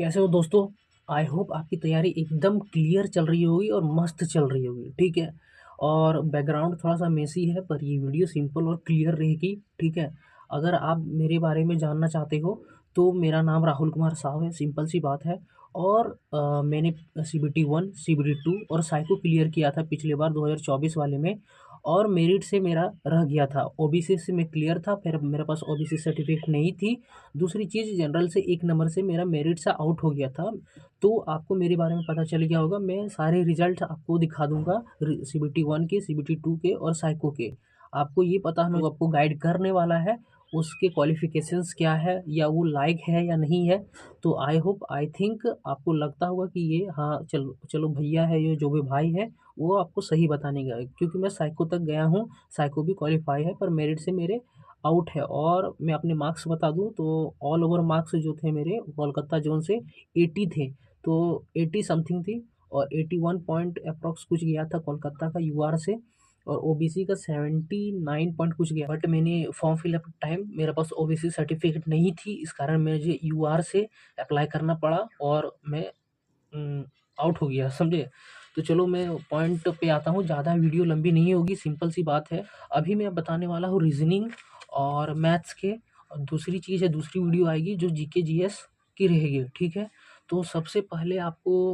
कैसे हो दोस्तों। आई होप आपकी तैयारी एकदम क्लियर चल रही होगी और मस्त चल रही होगी। ठीक है। और बैकग्राउंड थोड़ा सा मेसी है पर ये वीडियो सिंपल और क्लियर रहेगी। ठीक है। अगर आप मेरे बारे में जानना चाहते हो तो मेरा नाम राहुल कुमार साहू है, सिंपल सी बात है। और मैंने CBT 1 CBT 2 और साइको क्लियर किया था पिछले बार 2024 वाले में। और मेरिट से मेरा रह गया था, ओबीसी से मैं क्लियर था, फिर मेरे पास ओबीसी सर्टिफिकेट नहीं थी। दूसरी चीज़, जनरल से 1 नंबर से मेरा मेरिट से आउट हो गया था। तो आपको मेरे बारे में पता चल गया होगा। मैं सारे रिजल्ट आपको दिखा दूंगा, CBT 1 के, CBT 2 के और साइको के। आपको ये पता होगा, आपको गाइड करने वाला है उसके क्वालिफिकेशंस क्या है या वो लायक है या नहीं है। तो आई होप, आई थिंक आपको लगता होगा कि ये, हाँ चलो चलो भैया है, ये जो भी भाई है वो आपको सही बताने गया, क्योंकि मैं साइको तक गया हूँ। साइको भी क्वालिफाई है पर मेरिट से मेरे आउट है। और मैं अपने मार्क्स बता दूं तो ऑल ओवर मार्क्स जो थे मेरे कोलकाता जोन से 80 थे। तो 80 समथिंग थी। और 81 पॉइंट अप्रॉक्स कुछ गया था कोलकाता का यूआर से। और ओबीसी का 79 पॉइंट कुछ गया। बट मैंने फॉर्म फिलअप टाइम, मेरे पास ओबीसी सर्टिफिकेट नहीं थी, इस कारण मुझे यूआर से अप्लाई करना पड़ा और मैं आउट हो गया, समझे। तो चलो मैं पॉइंट पे आता हूँ, ज़्यादा वीडियो लंबी नहीं होगी, सिंपल सी बात है। अभी मैं बताने वाला हूँ रीजनिंग और मैथ्स के। और दूसरी चीज़ है, दूसरी वीडियो आएगी जो जीके जीएस की रहेगी। ठीक है। तो सबसे पहले आपको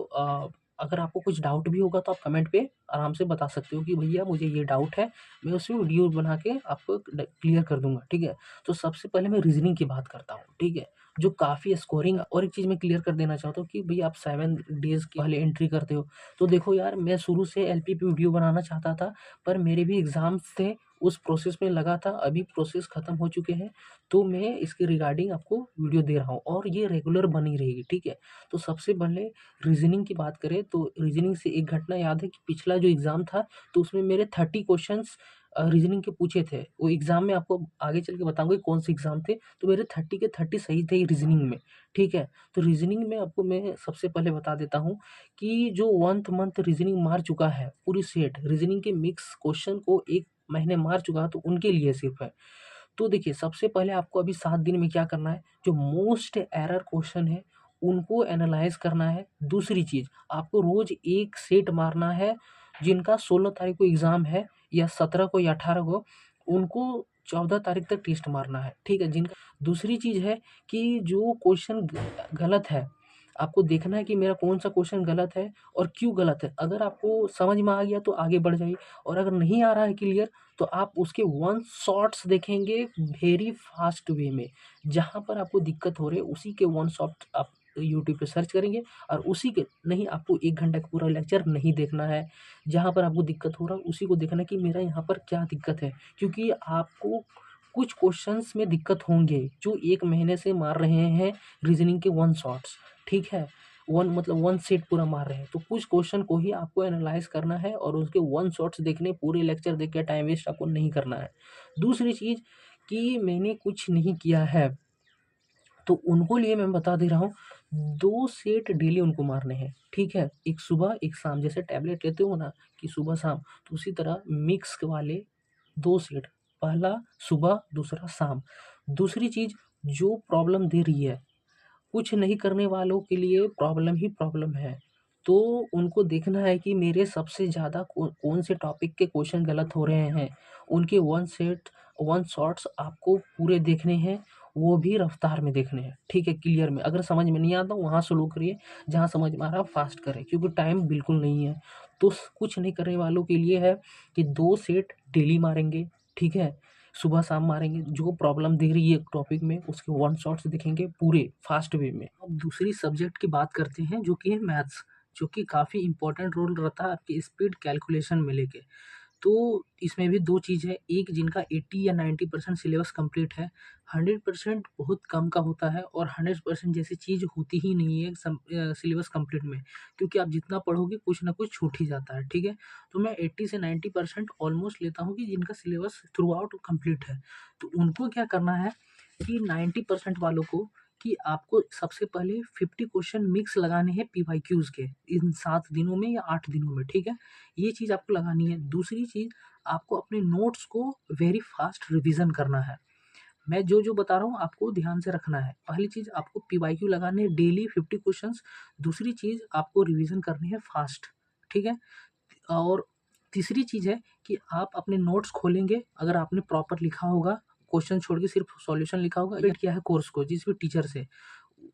अगर आपको कुछ डाउट भी होगा तो आप कमेंट पे आराम से बता सकते हो कि भैया मुझे ये डाउट है। मैं उसमें वीडियो बना के आपको क्लियर कर दूंगा। ठीक है। तो सबसे पहले मैं रीजनिंग की बात करता हूँ। ठीक है। जो काफ़ी स्कोरिंग, और एक चीज़ मैं क्लियर कर देना चाहता हूँ कि भैया आप 7 डेज की पहले एंट्री करते हो। तो देखो यार, मैं शुरू से एलपी पे वीडियो बनाना चाहता था, पर मेरे भी एग्ज़ाम्स थे, उस प्रोसेस में लगा था। अभी प्रोसेस ख़त्म हो चुके हैं, तो मैं इसके रिगार्डिंग आपको वीडियो दे रहा हूँ और ये रेगुलर बनी रहेगी। ठीक है। तो सबसे पहले रीजनिंग की बात करें तो रीजनिंग से एक घटना याद है कि पिछला जो एग्ज़ाम था तो उसमें मेरे 30 क्वेश्चंस रीजनिंग के पूछे थे। वो एग्ज़ाम में आपको आगे चल के बताऊंगा कौन से एग्ज़ाम थे। तो मेरे 30 के 30 सही थे रीजनिंग में। ठीक है। तो रीजनिंग में आपको मैं सबसे पहले बता देता हूँ कि जो 1 मंथ रीजनिंग मार चुका है, पूरी सेट रीजनिंग के मिक्स क्वेश्चन को 1 महीने मार चुका है, तो उनके लिए सिर्फ है। तो देखिए, सबसे पहले आपको अभी 7 दिन में क्या करना है, जो मोस्ट एरर क्वेश्चन है उनको एनालाइज करना है। दूसरी चीज, आपको रोज एक सेट मारना है। जिनका 16 तारीख को एग्जाम है या 17 को या 18 को, उनको 14 तारीख तक टेस्ट मारना है। ठीक है। जिनका, दूसरी चीज है कि जो क्वेश्चन गलत है, आपको देखना है कि मेरा कौन सा क्वेश्चन गलत है और क्यों गलत है। अगर आपको समझ में आ गया तो आगे बढ़ जाइए, और अगर नहीं आ रहा है क्लियर तो आप उसके वन शॉट्स देखेंगे वेरी फास्ट वे में। जहाँ पर आपको दिक्कत हो रही है उसी के वन शॉट आप यूट्यूब पे सर्च करेंगे, और उसी के, नहीं आपको 1 घंटा का पूरा लेक्चर नहीं देखना है। जहाँ पर आपको दिक्कत हो रहा है उसी को देखना है कि मेरा यहाँ पर क्या दिक्कत है। क्योंकि आपको कुछ क्वेश्चंस में दिक्कत होंगे जो 1 महीने से मार रहे हैं रीजनिंग के वन शॉट्स। ठीक है। वन मतलब वन सेट पूरा मार रहे हैं, तो कुछ क्वेश्चन को ही आपको एनालाइज करना है और उसके वन शॉट्स देखने, पूरे लेक्चर देख के टाइम वेस्ट आपको नहीं करना है। दूसरी चीज कि मैंने कुछ नहीं किया है, तो उनको लिए मैं बता दे रहा हूँ, 2 सेट डेली उनको मारने हैं। ठीक है। एक सुबह एक शाम, जैसे टैबलेट लेते हो ना कि सुबह शाम, तो उसी तरह मिक्स वाले 2 सेट, पहला सुबह दूसरा शाम। दूसरी चीज, जो प्रॉब्लम दे रही है, कुछ नहीं करने वालों के लिए प्रॉब्लम ही प्रॉब्लम है। तो उनको देखना है कि मेरे सबसे ज़्यादा कौन से टॉपिक के क्वेश्चन गलत हो रहे हैं। उनके वन शॉट्स आपको पूरे देखने हैं, वो भी रफ्तार में देखने हैं। ठीक है, क्लियर में। अगर समझ में नहीं आता वहाँ स्लो करिए, जहाँ समझ में आ रहा फास्ट करें, क्योंकि टाइम बिल्कुल नहीं है। तो कुछ नहीं करने वालों के लिए है कि 2 सेट डेली मारेंगे। ठीक है। सुबह शाम मारेंगे, जो प्रॉब्लम दिख रही है टॉपिक में उसके वन शॉट्स दिखेंगे पूरे फास्ट वे में। अब दूसरी सब्जेक्ट की बात करते हैं जो कि है मैथ्स, जो कि काफ़ी इंपॉर्टेंट रोल रहता है आपकी स्पीड कैलकुलेशन में लेके। तो इसमें भी दो चीज़ है, एक जिनका 80 या 90% सिलेबस कंप्लीट है। 100% बहुत कम का होता है, और 100% जैसी चीज़ होती ही नहीं है सिलेबस कंप्लीट में, क्योंकि आप जितना पढ़ोगे कुछ ना कुछ छूट ही जाता है। ठीक है। तो मैं 80 से 90% ऑलमोस्ट लेता हूँ कि जिनका सिलेबस थ्रू आउट कंप्लीट है। तो उनको क्या करना है कि 90% वालों को, कि आपको सबसे पहले 50 क्वेश्चन मिक्स लगाने हैं पीवाईक्यूज के, इन 7 दिनों में या 8 दिनों में। ठीक है। ये चीज़ आपको लगानी है। दूसरी चीज़, आपको अपने नोट्स को वेरी फास्ट रिवीजन करना है। मैं जो जो बता रहा हूँ आपको ध्यान से रखना है। पहली चीज़ आपको पीवाईक्यू लगाने हैं डेली 50 क्वेश्चंस। दूसरी चीज़ आपको रिवीजन करनी है फास्ट, ठीक है। और तीसरी चीज़ है कि आप अपने नोट्स खोलेंगे, अगर आपने प्रॉपर लिखा होगा, क्वेश्चन छोड़ के सिर्फ सॉल्यूशन लिखा होगा, वेट किया है कोर्स को जिस भी टीचर से,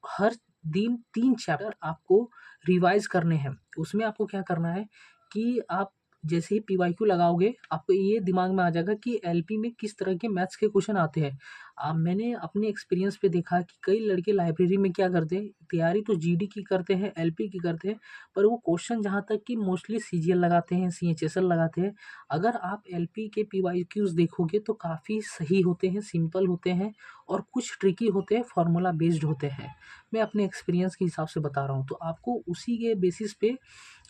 हर दिन 3 चैप्टर आपको रिवाइज़ करने हैं। उसमें आपको क्या करना है कि आप जैसे ही पीवाईक्यू लगाओगे, आपको ये दिमाग में आ जाएगा कि एलपी में किस तरह के मैथ्स के क्वेश्चन आते हैं। मैंने अपने एक्सपीरियंस पे देखा कि कई लड़के लाइब्रेरी में क्या करते हैं, तैयारी तो जीडी की करते हैं, एलपी की करते हैं, पर वो क्वेश्चन जहाँ तक कि मोस्टली सीजीएल लगाते हैं, सीएचएसएल लगाते हैं। अगर आप एलपी के पीवाईक्यूज़ देखोगे तो काफ़ी सही होते हैं, सिंपल होते हैं और कुछ ट्रिकी होते हैं, फार्मूला बेस्ड होते हैं। मैं अपने एक्सपीरियंस के हिसाब से बता रहा हूँ, तो आपको उसी के बेसिस पे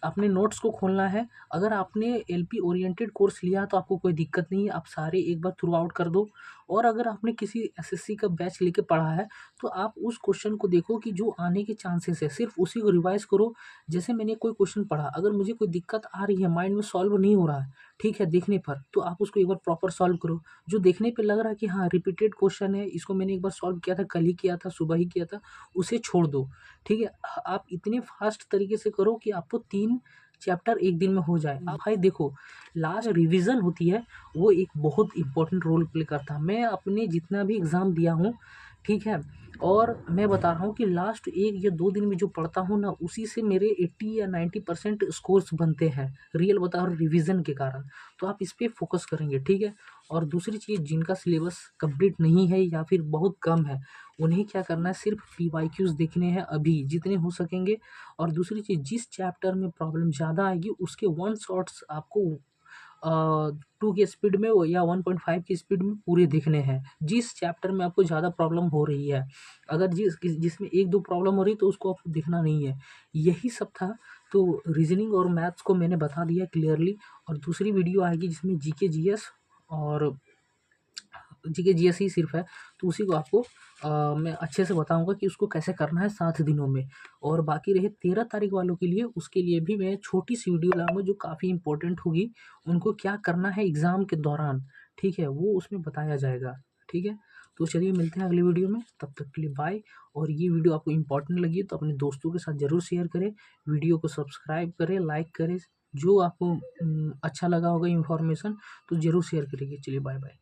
अपने नोट्स को खोलना है। अगर आपने एलपी ओरिएंटेड कोर्स लिया तो आपको कोई दिक्कत नहीं है, आप सारे एक बार थ्रू आउट कर दो। और अगर आपने किसी एसएससी का बैच लेके पढ़ा है तो आप उस क्वेश्चन को देखो कि जो आने के चांसेस है, सिर्फ उसी को रिवाइज करो। जैसे मैंने कोई क्वेश्चन पढ़ा, अगर मुझे कोई दिक्कत आ रही है, माइंड में सॉल्व नहीं हो रहा है, ठीक है, देखने पर, तो आप उसको एक बार प्रॉपर सॉल्व करो। जो देखने पे लग रहा है कि हाँ रिपीटेड क्वेश्चन है, इसको मैंने एक बार सॉल्व किया था, कल ही किया था, सुबह ही किया था, उसे छोड़ दो, ठीक है। आप इतने फास्ट तरीके से करो कि आपको 3 चैप्टर एक दिन में हो जाए। अब भाई देखो, लास्ट रिवीजन होती है, वो एक बहुत इंपॉर्टेंट रोल प्ले करता है। मैं अपने जितना भी एग्ज़ाम दिया हूँ, ठीक है, और मैं बता रहा हूँ कि लास्ट 1 या 2 दिन में जो पढ़ता हूँ ना, उसी से मेरे 80 या 90% स्कोर्स बनते हैं, रियल बता रहा हूँ, रिवीजन के कारण। तो आप इस पे फोकस करेंगे, ठीक है। और दूसरी चीज़, जिनका सिलेबस कंप्लीट नहीं है या फिर बहुत कम है, उन्हें क्या करना है, सिर्फ पीवाईक्यूज़ देखने हैं अभी जितने हो सकेंगे। और दूसरी चीज़, जिस चैप्टर में प्रॉब्लम ज़्यादा आएगी उसके 1 शॉट्स आपको 2 की स्पीड में या 1.5 की स्पीड में पूरे देखने हैं, जिस चैप्टर में आपको ज़्यादा प्रॉब्लम हो रही है। अगर जिसमें 1-2 प्रॉब्लम हो रही है तो उसको आपको देखना नहीं है। यही सब था। तो रीजनिंग और मैथ्स को मैंने बता दिया क्लियरली। और दूसरी वीडियो आएगी जिसमें जीके जीएस और जीके जीएस ही सिर्फ है, तो उसी को आपको मैं अच्छे से बताऊंगा कि उसको कैसे करना है 7 दिनों में। और बाकी रहे 13 तारीख वालों के लिए, उसके लिए भी मैं छोटी सी वीडियो लाऊंगा जो काफ़ी इंपॉर्टेंट होगी, उनको क्या करना है एग्ज़ाम के दौरान, ठीक है, वो उसमें बताया जाएगा, ठीक है। तो चलिए मिलते हैं अगली वीडियो में, तब तक के लिए बाय। और ये वीडियो आपको इंपॉर्टेंट लगी तो अपने दोस्तों के साथ ज़रूर शेयर करें, वीडियो को सब्सक्राइब करें, लाइक करें, जो आपको अच्छा लगा होगा इन्फॉर्मेशन तो ज़रूर शेयर करिए। चलिए बाय बाय।